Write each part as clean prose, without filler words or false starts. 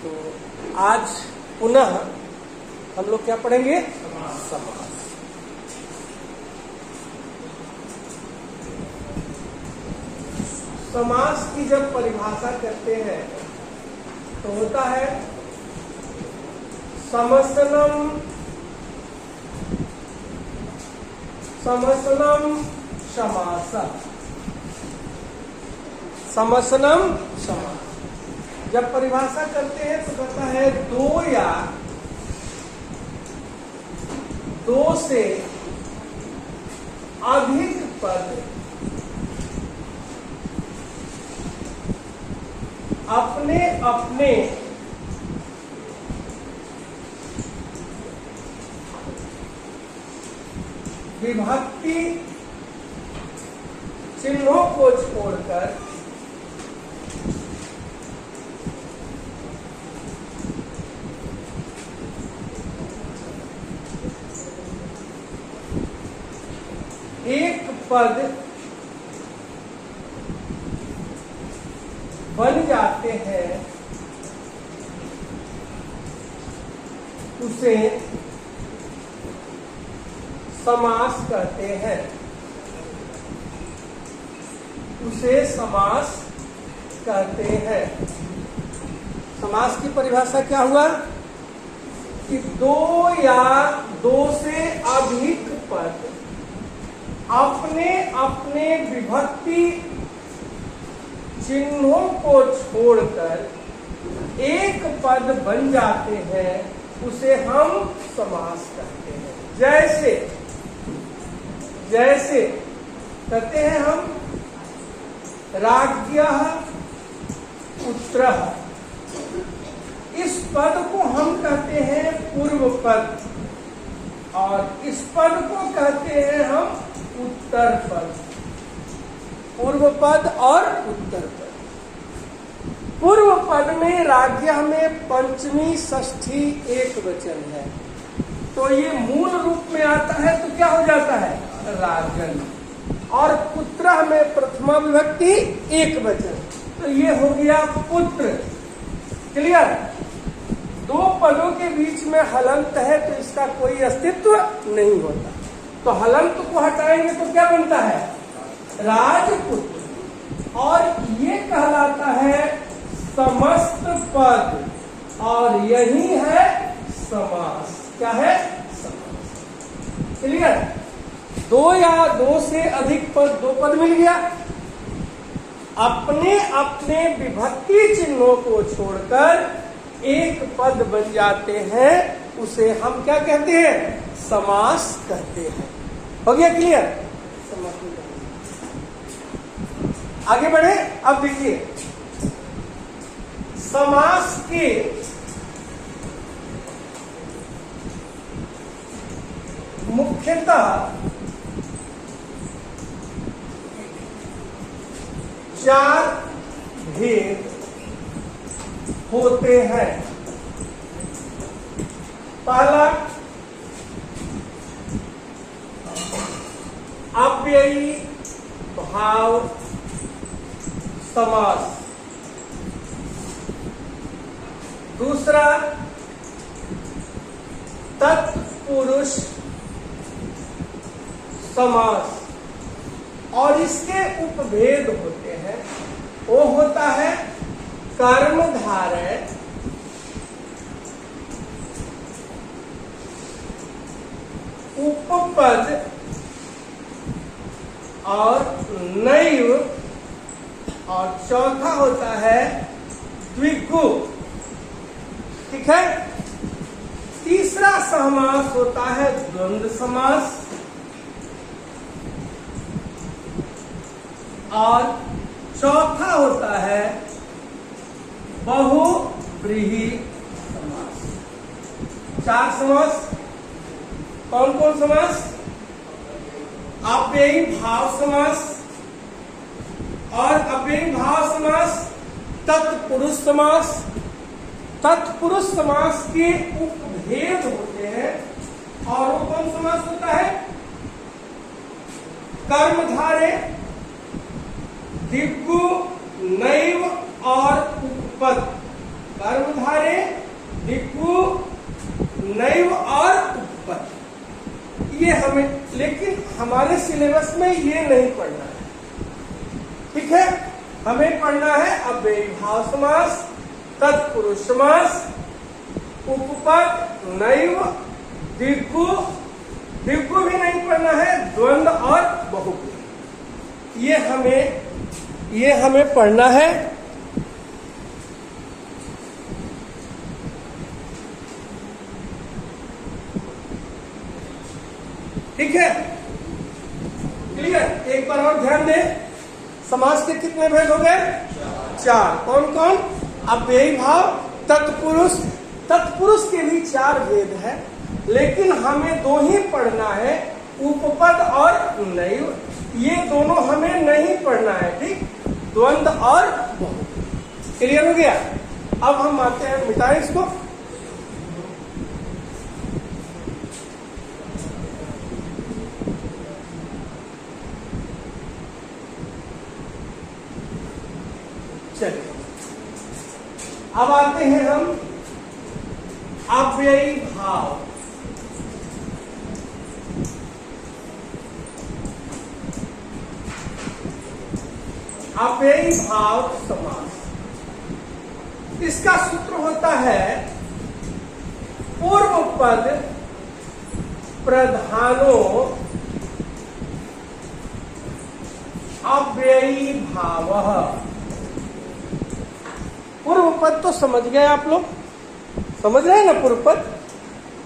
तो आज पुनः हम लोग क्या पढ़ेंगे? समास। समास की जब परिभाषा करते हैं तो होता है समसनम समासः। समसनम समास जब परिभाषा करते हैं तो कहता है दो या दो से अधिक पद अपने अपने विभक्ति चिन्हों को छोड़कर एक पद बन जाते हैं, उसे समास कहते हैं। उसे समास कहते हैं। समास की परिभाषा क्या हुआ कि दो या दो से अधिक पद अपने अपने विभक्ति चिन्हों को छोड़कर एक पद बन जाते हैं, उसे हम समास कहते हैं। जैसे जैसे कहते हैं हम राज्ञः पुत्रः, इस पद को हम कहते हैं पूर्व पद और इस पद को कहते हैं हम उत्तर पद। पूर्व पद और उत्तर पद। पूर्व पद में राज्ञः में पंचमी षष्ठी एक वचन है, तो ये मूल रूप में आता है तो क्या हो जाता है? राजन। और पुत्रः में प्रथमा विभक्ति एक वचन, तो ये हो गया पुत्र। क्लियर? दो पदों के बीच में हलंत है तो इसका कोई अस्तित्व नहीं होता, तो हलंत को हटाएंगे तो क्या बनता है? राजपुत्र। और ये कहलाता है समस्त पद, और यही है समास। क्या है? समास। क्लियर? दो या दो से अधिक पद, दो पद मिल गया, अपने अपने विभक्ति चिन्हों को छोड़कर एक पद बन जाते हैं, उसे हम क्या कहते हैं? समास कहते हैं। हो गया क्लियर? समास। आगे बढ़े। अब देखिए समास के मुख्यतः चार भेद होते हैं। पहला अव्ययी भाव समास, दूसरा तत्पुरुष समास, और इसके उपभेद होते हैं। वो होता है कर्मधारय, उपपद और नैव, और चौथा होता है द्विगु। ठीक है? तीसरा समास होता है द्वंद्व समास, और चौथा होता है बहुव्रीहि समास। चार समास। कौन कौन समास? अव्ययी भाव समास, और अव्ययी भाव समास तत्पुरुष समास। तत्पुरुष समास के उपभेद होते हैं, और वो कौन समास होता है? कर्मधारय, दिग्गु, नैव और उपपद। कर्मधारय, ये हमें, लेकिन हमारे सिलेबस में ये नहीं पढ़ना है, ठीक है। हमें पढ़ना है अव्ययीभाव समास, तत्पुरुष समास, उपपद, नैव, द्विगु, द्विगु भी नहीं पढ़ना है, द्वंद्व और बहुब्रीहि, ये हमें पढ़ना है। ठीक है, क्लियर। एक बार और ध्यान दें, समास के कितने भेद हो गए? 4। कौन कौन? अव्ययीभाव, तत्पुरुष। तत्पुरुष के भी 4 भेद है, लेकिन हमें 2 ही पढ़ना है, उपपद और नैव। ये दोनों हमें नहीं पढ़ना है, ठीक। द्वंद्व और बहुब्रीहि। क्लियर हो गया। अब हम आते हैं, मिटाएं इसको। चलिए, अब आते हैं हम अव्ययीभाव। अव्ययीभाव समास, इसका सूत्र होता है पूर्व पद प्रधानो अव्ययीभावः। पूर्व पद तो समझ गए आप लोग, समझ रहे हैं ना पूर्व पद?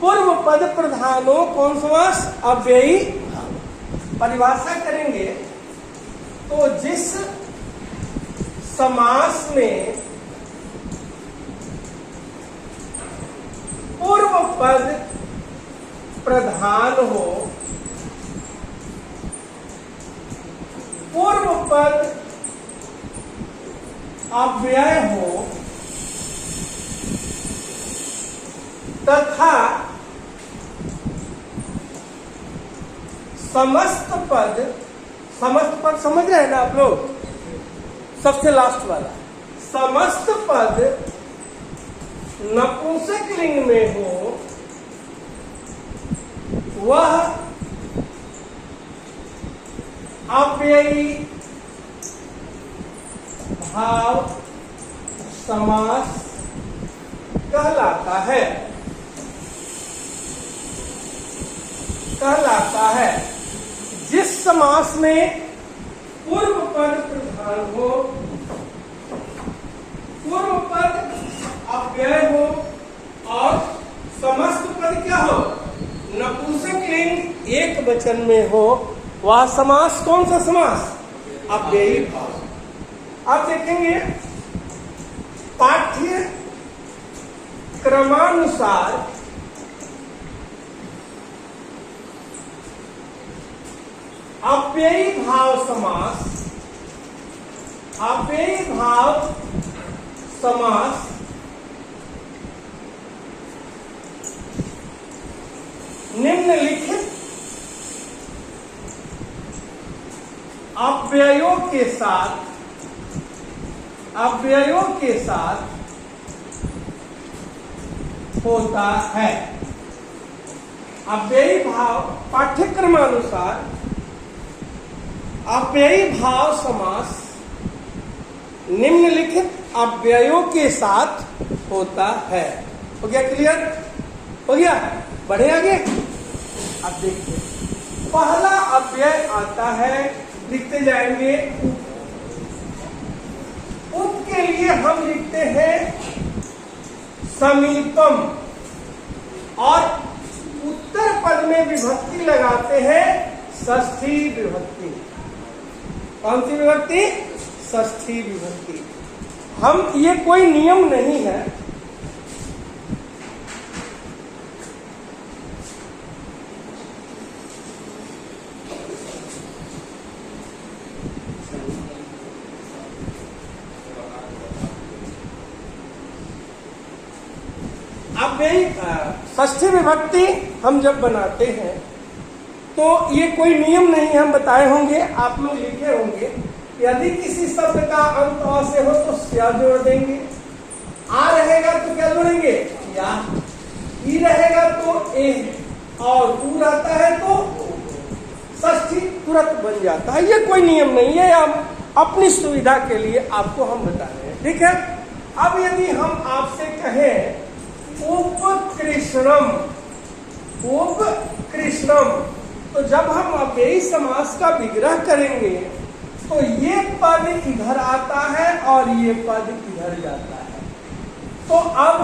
पूर्व पद प्रधानो कौन समास? अव्ययीभाव। परिभाषा करेंगे तो जिस समास में पूर्व पद प्रधान हो, पूर्व पद अव्यय हो, तथा समस्त पद समझ रहे हैं ना आप लोग? सबसे लास्ट वाला, समस्त पद नपुंसक लिंग में हो, वह अव्ययी भाव समास कहलाता है। जिस समास में पूर्व पद प्रधान हो, पूर्व पद अव्यय हो और समस्त पद क्या हो? नपुंसक लिंग एक वचन में हो, वह समास कौन सा समास? अव्ययी भाव। आप देखेंगे पाठ्य क्रमानुसार अव्ययी भाव समास, अव्ययी भाव समास निम्नलिखित अव्ययों के साथ होता है। अव्ययी भाव पाठ्यक्रमानुसार अव्ययी भाव समास निम्नलिखित अव्ययों के साथ होता है। हो गया क्लियर? हो गया? बढ़े आगे। अब देखिए, पहला अव्यय आता है, लिखते जाएंगे उप के लिए हम लिखते हैं समीपम, और उत्तर पद में विभक्ति लगाते हैं षष्ठी विभक्ति। कौन सी विभक्ति? षष्ठी विभक्ति। हम, ये कोई नियम नहीं है, अब षष्ठी विभक्ति हम जब बनाते हैं तो ये कोई नियम नहीं, हम बताए होंगे, आप लोग लिखे होंगे। यदि किसी शब्द का अंत अ से हो तो स्या जोड़ देंगे, आ रहेगा तो क्या जोड़ेंगे? या। ई रहेगा तो ए, और ऊ रहता है तो षष्ठी तुरंत बन जाता है। ये कोई नियम नहीं है, हम अपनी सुविधा के लिए आपको हम बता रहे हैं, ठीक है। अब यदि हम आपसे कहें उपकृष्णम, उपकृष्णम, तो जब हम अव्ययी समास का विग्रह करेंगे तो ये पद इधर आता है और ये पद इधर जाता है। तो अब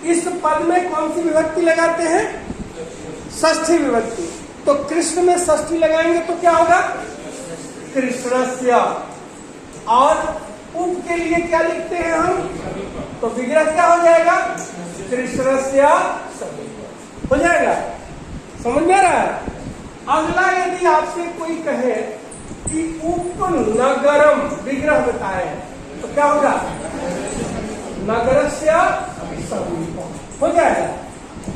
इस पद में कौन सी विभक्ति लगाते हैं? षष्ठी विभक्ति। तो कृष्ण में षष्ठी लगाएंगे तो क्या होगा? कृष्णस्य। और उप के लिए क्या लिखते हैं हम? तो विग्रह क्या हो जाएगा? कृष्णस्य समीपम हो जाएगा। समझ में आ रहा है? अगला यदि आपसे कोई कहे कि उपनगरम विग्रह बताए तो क्या होगा? नगरस्य समीपम हो जाएगा।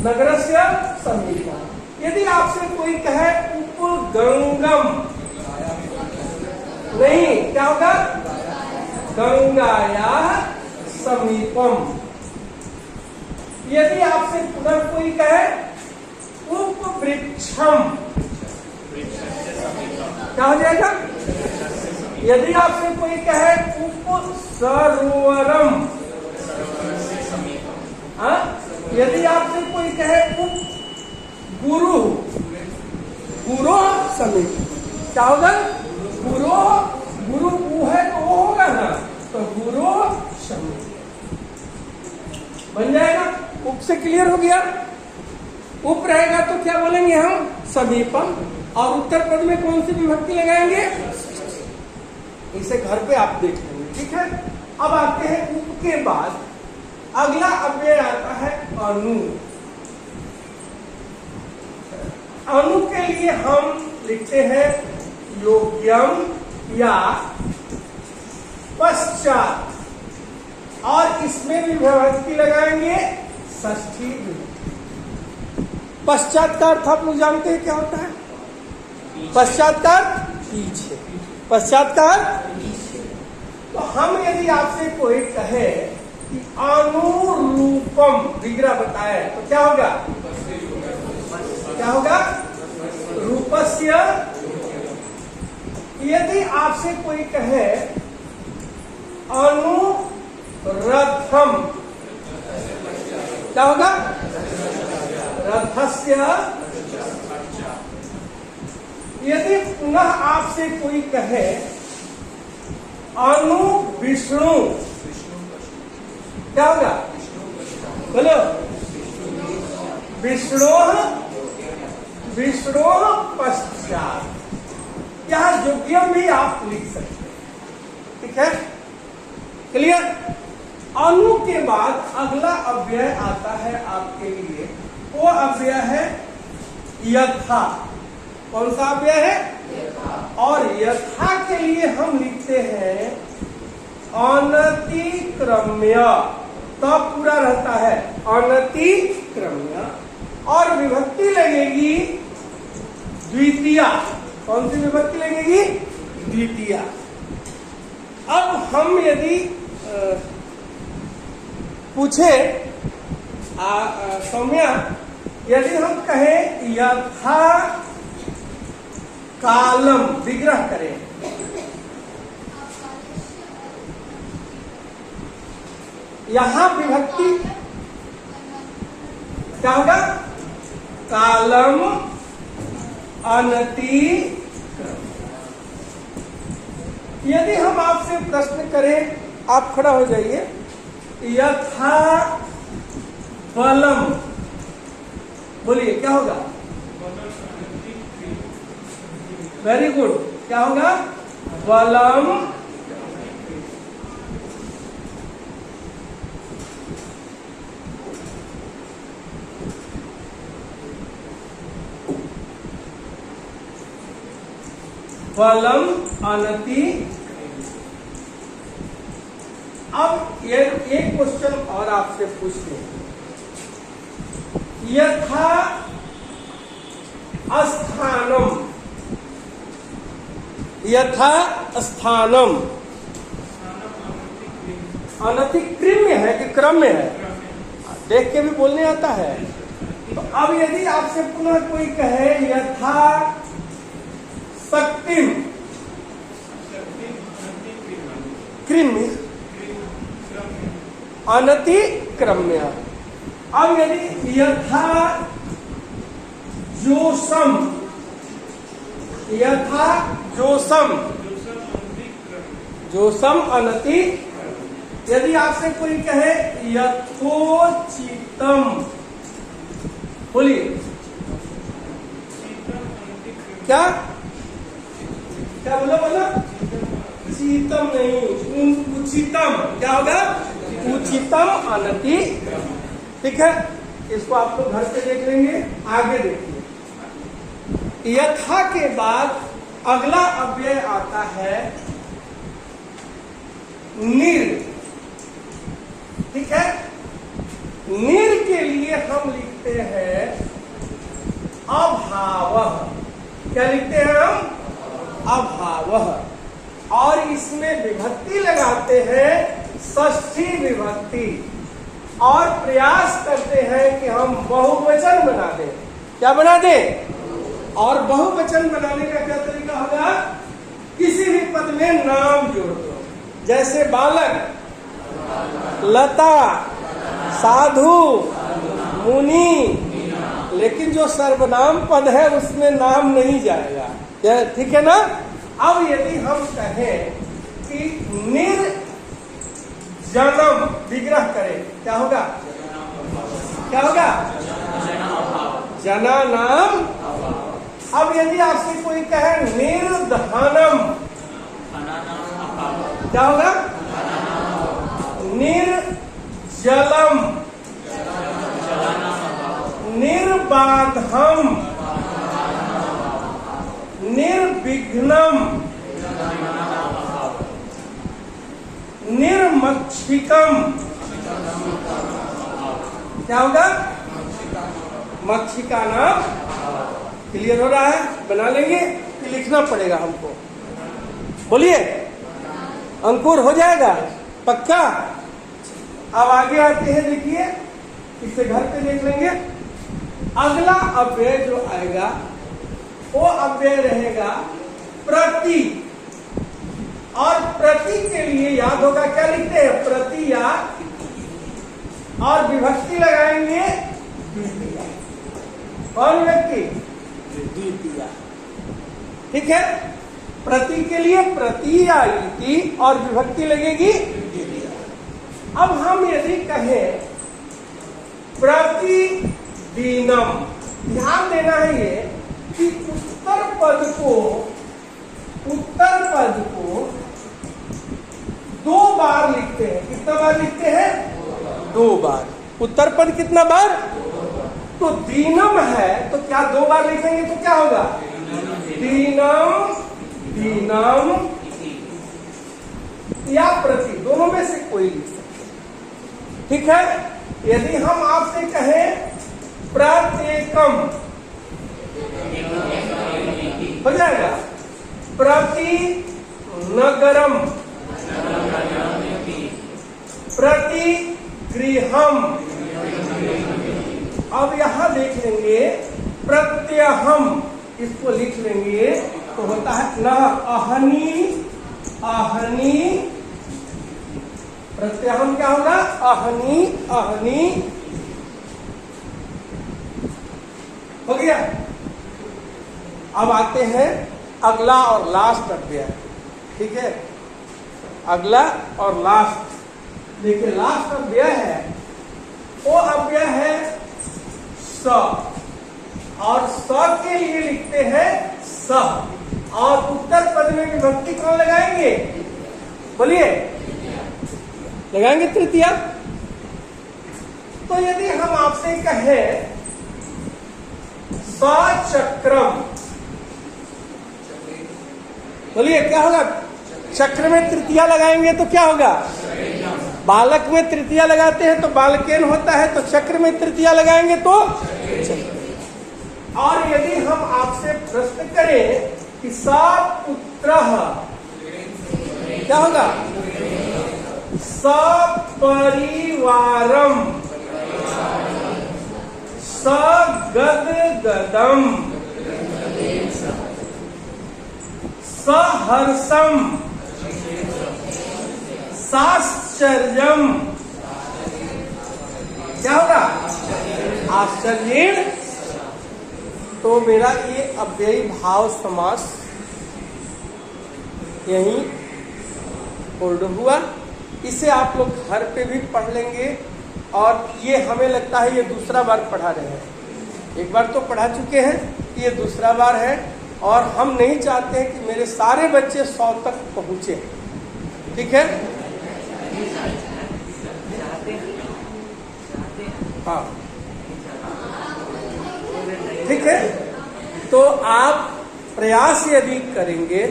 नगरस्य समीपम। यदि आपसे कोई कहे उपगंगम, नहीं, क्या होगा? गंगाया समीपम। यदि आपसे पुनः कोई कहे उपवृक्षम, क्या हो जाएगा? यदि आपसे कोई कहे उपसरोवरम, यदि आपसे कोई कहे उप गुरु, गुरो समीप, क्या होगा? गुरो, गुरु ऊ है तो वो होगा ना, तो गुरो समीप बन जाएगा। उप से क्लियर हो गया? उप रहेगा तो क्या बोलेंगे हम? समीपम। और उत्तर पद में कौन सी विभक्ति लगाएंगे? इसे घर पे आप देख लेंगे, ठीक है। अब आते हैं उप के बाद अगला अव्यय आता है अनु। अनु के लिए हम लिखते हैं योग्यम या पश्चात, और इसमें भी विभक्ति लगाएंगे षष्ठी विभक्ति। पश्चात का अर्थ आप लोग जानते हैं क्या होता है? पश्चात का पीछे, पश्चात का पीछे। तो हम यदि आपसे कोई कहे कि अनुरूपम विग्रह बताए तो क्या होगा? क्या होगा? रूपस्य। यदि आपसे कोई कहे अनुरथम, क्या होगा? रथस्य। यदि पुनः आपसे कोई कहे अनु विष्णु, क्या होगा? बोलो। विष्णु, विष्णु पश्चात। यहां योग्यम भी आप लिख सकते हैं, ठीक है, क्लियर। अनु के बाद अगला अव्यय आता है आपके लिए, वो अव्यय है यथा। कौन सा अव्यय है? और यथा के लिए हम लिखते हैं अनतिक्रम्य। तब पूरा रहता है अनतिक्रम्य, और विभक्ति लगेगी द्वितीया। कौन सी विभक्ति लगेगी? द्वितीया। अब हम यदि पूछे सौम्या, यदि हम कहें यथा कालम विग्रह करें, यहां विभक्ति क्या होगा? कालम अनति। यदि हम आपसे प्रश्न करें, आप खड़ा हो जाइए, यथा बलम, बोलिए क्या होगा? वेरी गुड, क्या होगा? बलम। बलम अनति। अब ये एक क्वेश्चन और आपसे पूछते हैं, यथा स्थानम, यथा स्थानम अनतिक्रम्य है कि क्रम्य है? देख के भी बोलने आता है। तो अब यदि आपसे पुनः कोई कहे यथा शक्तिम कृमि अनतिक्रम्य। अब यदि यथा जोसम जोसम अनति, यदि आपसे कोई कहे यथोचितम, बोलिए क्या क्या बोला चीतम नहीं, उचितम। क्या होगा? उचितम अनति। ठीक है, इसको आप लोग घर पे देख लेंगे। आगे देखिए, यथा के बाद अगला अव्यय आता है निर। ठीक है, निर के लिए हम लिखते हैं अभावः। क्या लिखते हैं हम? अभावः। और इसमें विभक्ति लगाते हैं षष्ठी विभक्ति, और प्रयास करते हैं कि हम बहुवचन बना दें। क्या बना दें? और बहुवचन बनाने का क्या तरीका होगा? किसी भी पद में नाम जोड़ दो, जैसे बालक, लता, साधु, मुनि। लेकिन जो सर्वनाम पद है उसमें नाम नहीं जाएगा। ठीक है ना? अब यदि हम कहें कि निर्जनम विग्रह करें, क्या होगा? क्या होगा? जना नाम। अब यदि आपसे कोई कहे निर्धनम, क्या होगा? निर्जलम, निर्बाधम, निर्विघ्नम, निर्मक्षिकम। क्या होगा? मक्षिका नाम। क्लियर हो रहा है? बना लेंगे कि लिखना पड़ेगा हमको? बोलिए, अंकुर हो जाएगा पक्का? अब आगे आते हैं, देखिए इसे घर पे देख लेंगे। अगला अव्यय जो आएगा वो अव्यय रहेगा प्रति। और प्रति के लिए याद होगा क्या लिखते हैं? प्रति या, और विभक्ति लगाएंगे द्वितीया। कौन विभक्ति? द्वितीया। ठीक है, प्रति के लिए प्रतीया इति, और विभक्ति लगेगी द्वितीया। अब हम यदि कहें प्रतिदिनम, ध्यान देना है ये कि उत्तर पद को दो बार लिखते हैं। कितना बार लिखते हैं? दो बार। उत्तर पद कितना बार? तो दीनम है तो क्या दो बार लिखेंगे तो क्या होगा? दीनम, दीनम या प्रति, दोनों में से कोई लिख सकते। ठीक है, यदि हम आपसे कहें प्रत्येकम, हो जाएगा प्रति नगरम, प्रति गृहम। अब यहां देख लेंगे प्रत्यहम, इसको लिख लेंगे तो होता है न अहनी, अहनी। प्रत्यहम क्या होगा? अहनी, अहनी। हो गया। अब आते हैं अगला और लास्ट अव्यय। ठीक है, अगला और लास्ट। देखिए लास्ट अव्यय है, वो अव्यय है स, और स के लिए लिखते हैं स। और उत्तर पद में विभक्ति कौन लगाएंगे? बोलिए, लगाएंगे तृतीया। तो यदि हम आपसे कहें सचक्रम, बोलिए क्या होगा? चक्र में तृतीया लगाएंगे तो क्या होगा? बालक में तृतीया लगाते हैं तो बालकेन होता है, तो चक्र में तृतीया लगाएंगे तो चक्र। और यदि हम आपसे प्रश्न करें कि सपुत्रः, क्या होगा? सपरिवारम, सगदगदम। सहर्षम, साश्चर्यम, क्या होगा? आश्चर्येण। तो मेरा ये अव्ययी भाव समास यही पूर्ण हुआ। इसे आप लोग घर पे भी पढ़ लेंगे, और ये हमें लगता है ये दूसरा बार पढ़ा रहे हैं। एक बार तो पढ़ा चुके हैं, ये दूसरा बार है, और हम नहीं चाहते हैं कि मेरे सारे बच्चे 100 तक पहुंचे। ठीक है? हाँ, ठीक है। तो आप प्रयास यदि करेंगे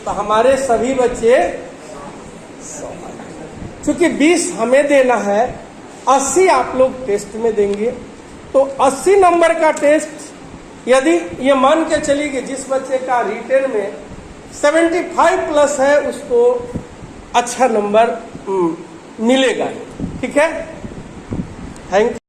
तो हमारे सभी बच्चे, क्योंकि 20 हमें देना है, 80 आप लोग टेस्ट में देंगे। तो 80 नंबर का टेस्ट यदि ये मान के चलिए कि जिस बच्चे का रिटेन में 75 प्लस है उसको अच्छा नंबर मिलेगा। ठीक है? Thank you.